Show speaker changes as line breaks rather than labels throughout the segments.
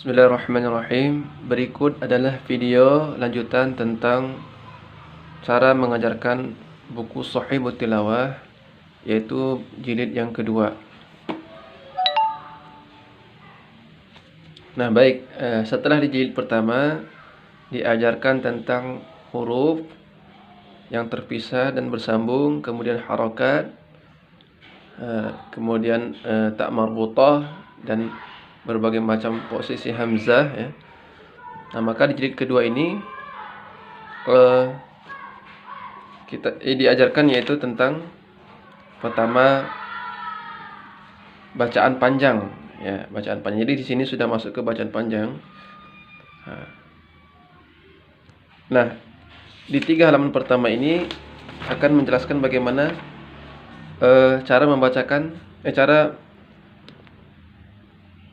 Bismillahirrahmanirrahim. Berikut adalah video lanjutan tentang cara mengajarkan buku Shahihut Tilawah, yaitu jilid yang kedua. Nah, baik, setelah di jilid pertama diajarkan tentang huruf yang terpisah dan bersambung, kemudian harokat, kemudian tak marbutah dan berbagai macam posisi hamzah ya. Nah, maka di jilid kedua ini kita diajarkan yaitu tentang pertama bacaan panjang ya, bacaan panjang. Jadi di sini sudah masuk ke bacaan panjang. Nah, di 3 halaman pertama ini akan menjelaskan bagaimana cara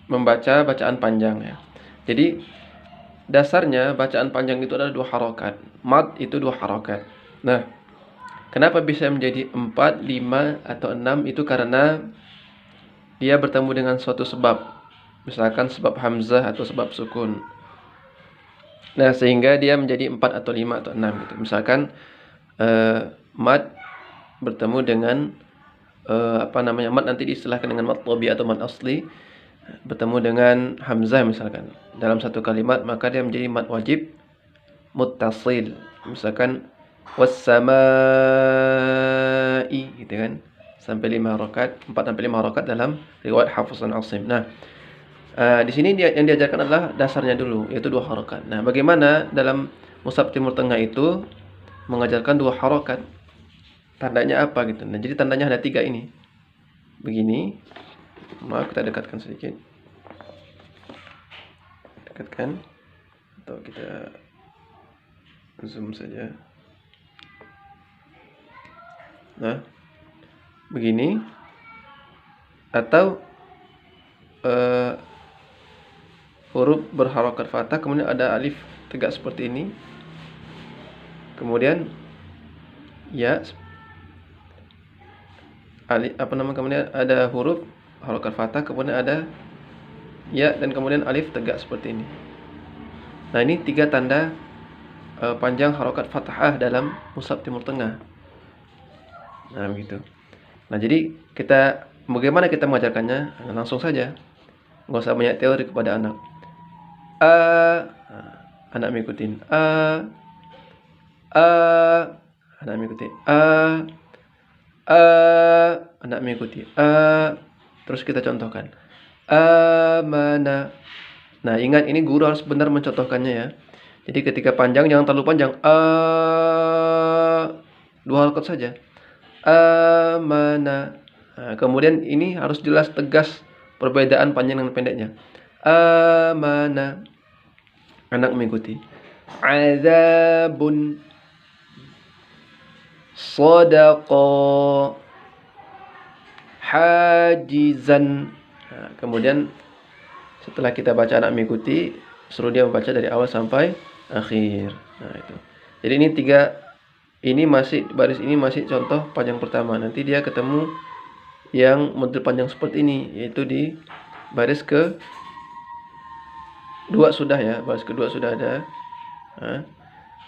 membaca bacaan panjang ya. Jadi dasarnya bacaan panjang itu adalah 2 harokat. Mad itu 2 harokat. Nah, kenapa bisa menjadi 4, 5, atau 6? Itu karena dia bertemu dengan suatu sebab. Misalkan sebab hamzah atau sebab sukun. Nah, sehingga dia menjadi 4 atau 5 atau 6 gitu. Misalkan mad bertemu dengan mad nanti diistilahkan dengan mad tabi atau mad asli, bertemu dengan hamzah misalkan dalam satu kalimat, maka dia menjadi mad wajib muttasil. Misalkan wassamai gitu kan, sampai 5 harokat, 4 sampai 5 harokat dalam riwayat Hafs dan Asim. Nah, di sini yang diajarkan adalah dasarnya dulu, yaitu 2 harokat. Nah, bagaimana dalam Mushaf Timur Tengah itu mengajarkan 2 harokat? Tandanya apa gitu? Nah, jadi tandanya ada 3 ini. Begini. Maaf, kita dekatkan sedikit. Dekatkan. Atau kita zoom saja. Nah, begini. Atau huruf berharokat fathah, kemudian ada alif tegak seperti ini. Kemudian ya kemudian ada huruf harokat fathah, kemudian ada ya, dan kemudian alif tegak seperti ini. Nah, ini 3 tanda panjang harokat fathah dalam Mushaf Timur Tengah. Nah, begitu. Nah, jadi bagaimana kita mengajarkannya? Nah, langsung saja. Nggak usah banyak teori kepada anak. Anak mengikutin. Anak mengikuti. Anak mengikuti. Terus kita contohkan. Amana. Nah, ingat, ini guru harus benar mencontohkannya ya. Jadi ketika panjang jangan terlalu panjang. 2 harokat saja. Amana. Nah, kemudian ini harus jelas tegas perbedaan panjang dan pendeknya. Amana. Anak mengikuti. Azabun. Sadaqa. Hajizan. Nah, kemudian setelah kita baca anak mengikuti, suruh dia membaca dari awal sampai akhir. Nah, itu. Jadi ini 3, baris ini masih contoh panjang pertama. Nanti dia ketemu yang model panjang seperti ini, yaitu di baris ke-2 sudah ya. Baris kedua sudah ada. Nah,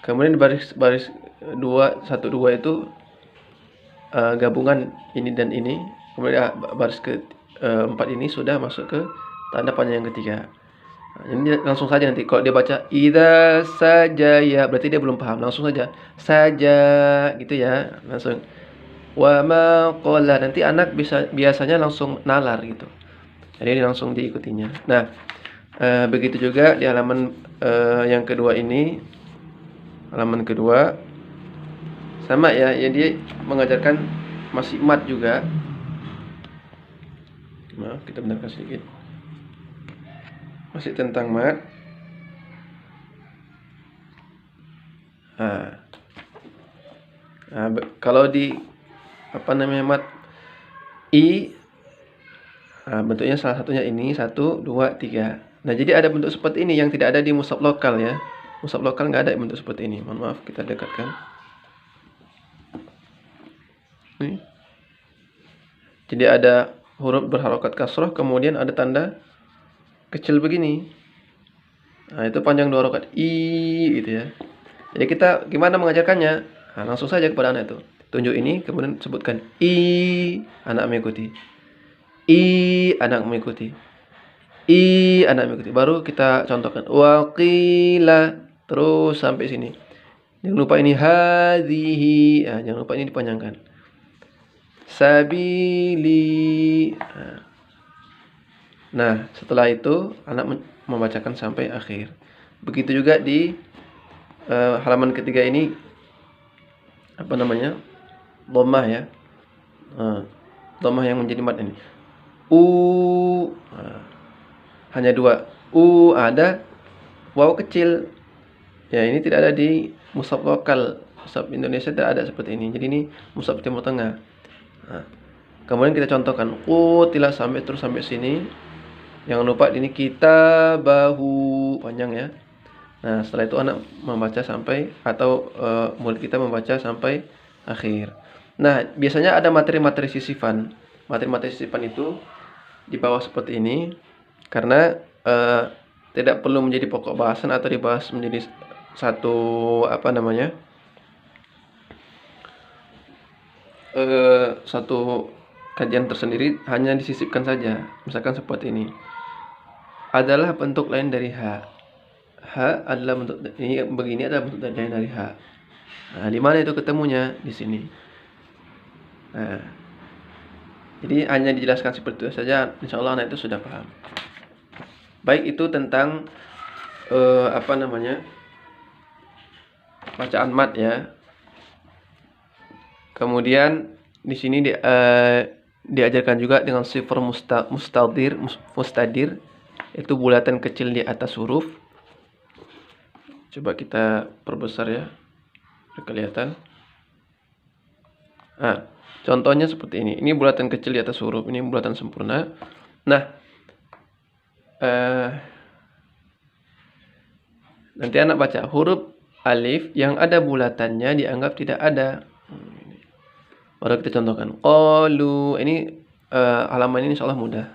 kemudian di baris 2, 1, 2 itu gabungan ini dan ini. Kemudian baris ke-4 ini sudah masuk ke tanda panjang yang ketiga. Nah, ini langsung saja nanti kalau dia baca idza saja ya, berarti dia belum paham. Langsung saja saja gitu ya, langsung. Wa ma qala, nanti anak biasanya langsung nalar gitu. Jadi langsung diikutinya. Nah, begitu juga di halaman yang kedua ini. Halaman kedua sama ya, dia mengajarkan masih mad juga. Maaf, kita benarkan sedikit. Masih tentang mad. Kalau di mad i, bentuknya salah satunya ini 1, 2, 3. Nah, jadi ada bentuk seperti ini yang tidak ada di mushaf lokal ya. Mushaf lokal nggak ada bentuk seperti ini. Mohon maaf, kita dekatkan. Nih. Jadi ada huruf berharokat kasroh, kemudian ada tanda kecil begini. Nah, itu panjang 2 rakaat. I gitu ya. Jadi kita gimana mengajarkannya? Nah, langsung saja kepada anak itu. Tunjuk ini, kemudian sebutkan I, anak mengikuti. I, anak mengikuti. I, anak mengikuti. Baru kita contohkan. Waqila. Terus sampai sini. Jangan lupa ini hadhihi. Nah, jangan lupa ini dipanjangkan. Sabili. Nah, setelah itu anak membacakan sampai akhir. Begitu juga di halaman ketiga ini apa namanya? Dhammah ya. Dhammah yang menjadi mad ini. U hanya 2. U ada waw kecil. Ya, ini tidak ada di mushaf lokal. Mushaf Indonesia tidak ada seperti ini. Jadi ini mushaf Timur Tengah. Nah, kemudian kita contohkan qutila sampai terus sampai sini. Jangan lupa ini kita bahu panjang ya. Nah, setelah itu anak membaca sampai atau murid kita membaca sampai akhir. Nah, biasanya ada materi-materi sisifan. Materi-materi sisifan itu di bawah seperti ini karena tidak perlu menjadi pokok bahasan atau dibahas menjadi satu apa namanya? Satu kajian tersendiri, hanya disisipkan saja. Misalkan seperti ini. Adalah bentuk lain dari H. H adalah bentuk ini begini adalah bentuk lain dari H. Nah, di mana itu ketemunya? Di sini. Nah, jadi hanya dijelaskan seperti itu saja, insya Allah anak itu sudah paham. Baik itu tentang apa namanya? Bacaan mat ya. Kemudian di sini diajarkan juga dengan sifar mustadir itu bulatan kecil di atas huruf. Coba kita perbesar ya, biar kelihatan. Nah, contohnya seperti ini. Ini bulatan kecil di atas huruf, ini bulatan sempurna. Nah, nanti anak baca huruf alif yang ada bulatannya dianggap tidak ada. Baru kita contohkan. Qalu. Ini halaman ini insyaallah mudah.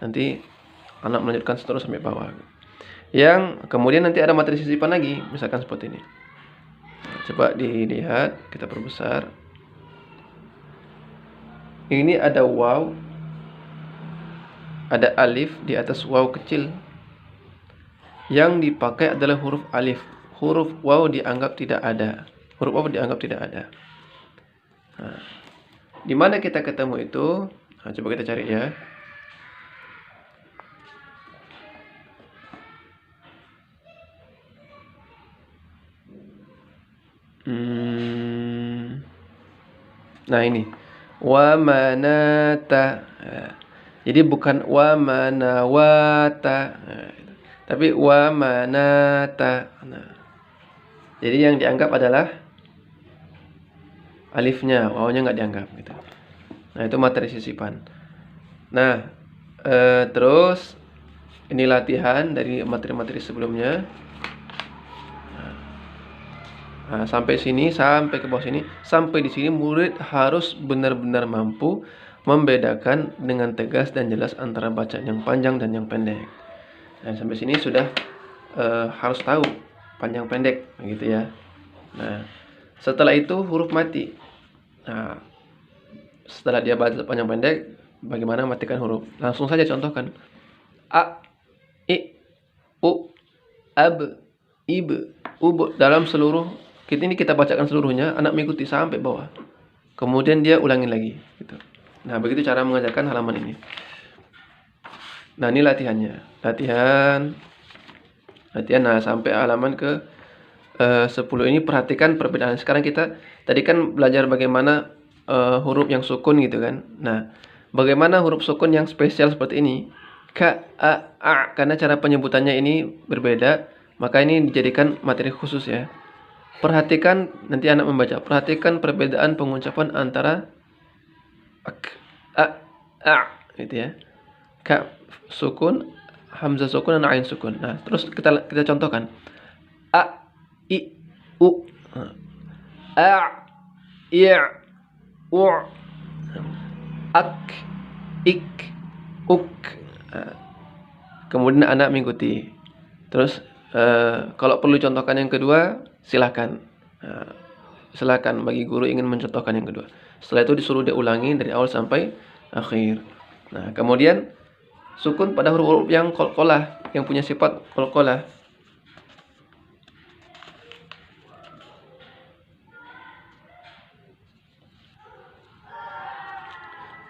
Nanti anak melanjutkan seterus sampai bawah. Yang kemudian nanti ada materi sisipan lagi, misalkan seperti ini. Coba dilihat, kita perbesar. Ini ada waw, ada alif di atas waw kecil. Yang dipakai adalah huruf alif. Huruf waw dianggap tidak ada. Huruf waw dianggap tidak ada. Nah, di mana kita ketemu itu? Nah, coba kita cari ya. Nah, ini wa manata. Nah, jadi bukan wa manawata. Nah, tapi wa manata. Nah, jadi yang dianggap adalah alifnya, wawnya nggak dianggap gitu. Nah, itu materi sisipan. Nah, terus ini latihan dari materi-materi sebelumnya. Nah, sampai sini, sampai ke bawah sini, sampai di sini murid harus benar-benar mampu membedakan dengan tegas dan jelas antara bacaan yang panjang dan yang pendek. Nah, sampai sini sudah harus tahu panjang pendek, gitu ya. Nah, setelah itu huruf mati. Nah, setelah dia baca panjang pendek, bagaimana matikan huruf? Langsung saja contohkan. A, I, U, Ab, Ib, Ub. Dalam seluruh ini kita bacakan seluruhnya, anak mengikuti sampai bawah. Kemudian dia ulangin lagi gitu. Nah, begitu cara mengajarkan halaman ini. Nah, ini latihannya. Latihan. Nah, sampai halaman ke 10 ini perhatikan perbedaan. Sekarang kita tadi kan belajar bagaimana huruf yang sukun gitu kan. Nah, bagaimana huruf sukun yang spesial seperti ini? Ka, a. Karena cara penyebutannya ini berbeda, maka ini dijadikan materi khusus ya. Perhatikan, nanti anak membaca. Perhatikan perbedaan pengucapan antara ak, a, gitu ya. Ka sukun, hamzah sukun, dan ain sukun. Nah, terus kita contohkan. A, I, U. A, I, U. Ak, ik, uk. Kemudian anak mengikuti. Terus Kalau perlu contohkan yang kedua, silahkan. Silakan bagi guru ingin mencontohkan yang kedua. Setelah itu disuruh dia ulangi dari awal sampai akhir. Nah, kemudian sukun pada huruf-huruf yang qalqalah, yang punya sifat qalqalah.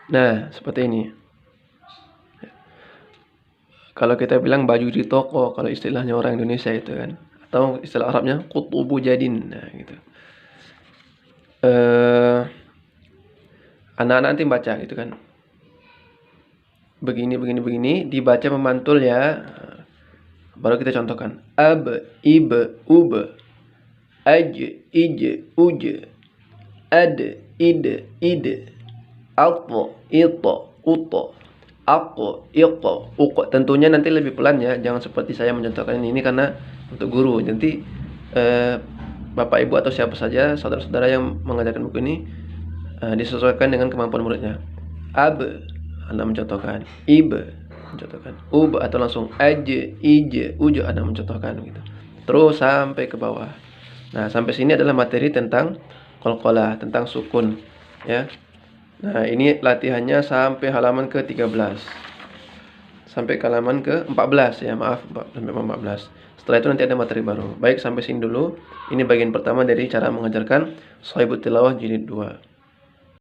Nah, seperti ini. Kalau kita bilang baju di toko, kalau istilahnya orang Indonesia itu kan. Atau istilah Arabnya qutubu jadin. Nah, gitu. Anak-anak nanti baca gitu kan. Begini, dibaca memantul ya. Baru kita contohkan. Ab, ib, ub, aj, ij, uj, ad, id, id, ato, ito, uto, ako, iko, uko. Tentunya nanti lebih pelan ya. Jangan seperti saya mencontohkan ini karena untuk guru. Nanti Bapak Ibu atau siapa saja saudara-saudara yang mengajarkan buku ini disesuaikan dengan kemampuan muridnya. Ab, Anda mencontohkan. Ib, mencontohkan. Ub atau langsung aj, ij, uj, Anda mencontohkan gitu. Terus sampai ke bawah. Nah, sampai sini adalah materi tentang qalqalah, tentang sukun ya. Nah, ini latihannya sampai halaman ke-13. Sampai ke halaman ke-14 ya, maaf, sampai 14. Setelah itu nanti ada materi baru. Baik, sampai sini dulu. Ini bagian pertama dari cara mengajarkan Shahibut Tilawah jilid 2.